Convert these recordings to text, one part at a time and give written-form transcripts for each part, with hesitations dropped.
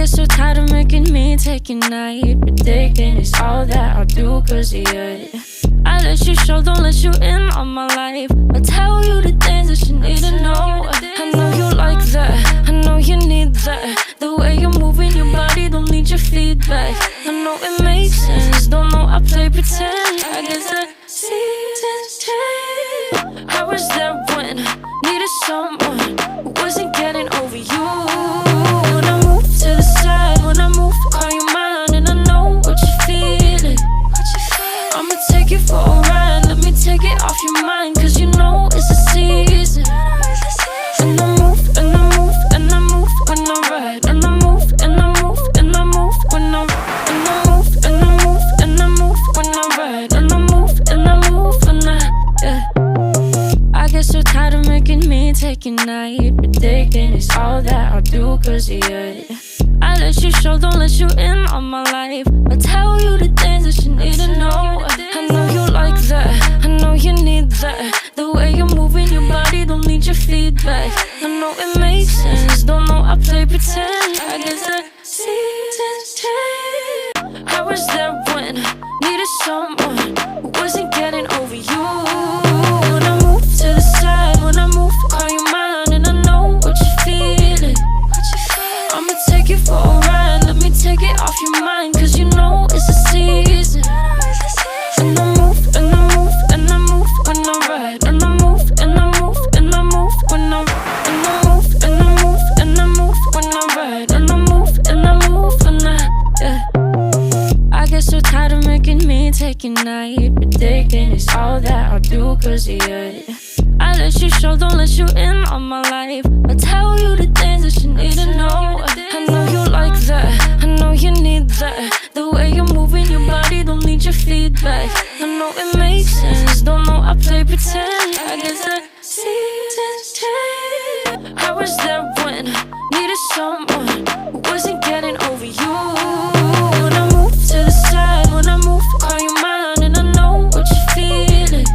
get so tired of making me take your night, predicting it's all that I'll do cause of you. I let you show, don't let you in on my life. I tell you the things that you need to know. I know you like that, I know you need that. The way you're moving your body, don't need your feedback. I know it makes sense, don't know I play pretend. I guess the seasons change. I was there when I needed someone who wasn't getting over you. When I move to the side, when I move, call you mine, and I know what you're feeling. I'ma take you for a ride, let me take it off your mind, cause you know it's a season. And I move, and I move, and I move when I ride. And I move, and I move, and I move when I ride. And I move, and I move, and I move when I ride. And I move, and I move when I get so tired of making me take your night, predicting it's all that I'll do cause of you. I let you show, don't let you in on my life. I tell you the things that you need to know. I know you like that, I know you need that. The way you're moving your body, don't need your feedback. I know it makes sense, don't know I play pretend. I guess the seasons change. I was there when I needed someone who wasn't getting over you. When I move to the side, when I move, call you mine, and I know what you're feeling. I'ma take you for a ride, let me take it off your mind, cause you know it's a season. And I move, and I move, and I move when I ride. And I move, and I move, and I move when I ride. And I move, and I move, and I move when I ride. And I move, and I move when I get so tired of making me take your night, predicting it's all that I'll do cause of you. I let you show, don't let you in on my life. I tell you the things that you need to know. I know you like that, I know you need that. The way you're moving your body, don't need your feedback. I know it makes sense, don't know I play pretend. I guess the seasons change. I was there when I needed someone who wasn't getting over you. When I move to the side, when I move, call you mine, and I know what you're feeling.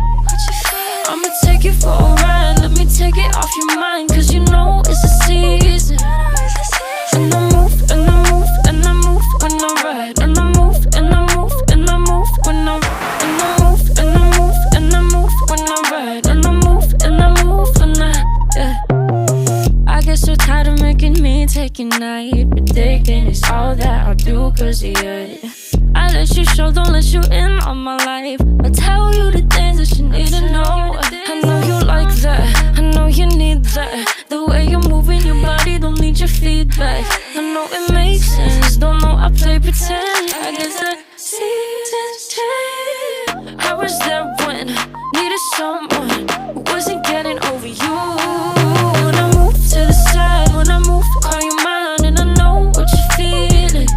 I'ma take you for a ride, let me take it off your mind, cause you know it's a season. And I move, and I move, and I move when I ride. And I move, and I move, and I move when I ride. And I move, and I move, and I move when I ride. And I move, and I move when I get so tired of making me take your night, predicting it's all that I'll do cause of you. I let you show, don't let you in on my life. I tell you the things that you need to know. I know you like that, I know you need that. The way you're moving your body, don't need your feedback. I know it makes sense, don't know I play pretend. I guess the seasons change. I was there when I needed someone who wasn't getting over you. When I move to the side, when I move, call you mine, and I know what you're feeling.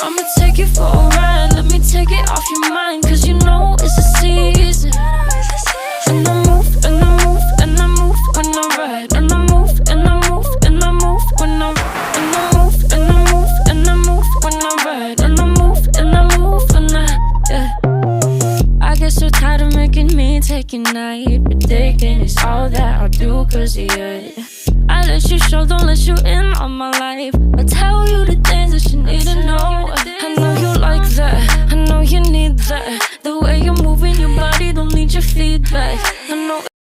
I'ma take you for a ride, let me take it off your mind, cause you know it's a season. And I move, and I move, and I move when I ride. And I move, and I move, and I move when I ride. And I move, and I move, and I move when I ride. And I move, and I move when I get so tired of making me take your night, predicting it's all that I'll do cause of you. I let you show, don't let you in on my life. I tell you the things that you need to know. I know you like that, I know you need that. The way you're moving your body, don't need your feedback.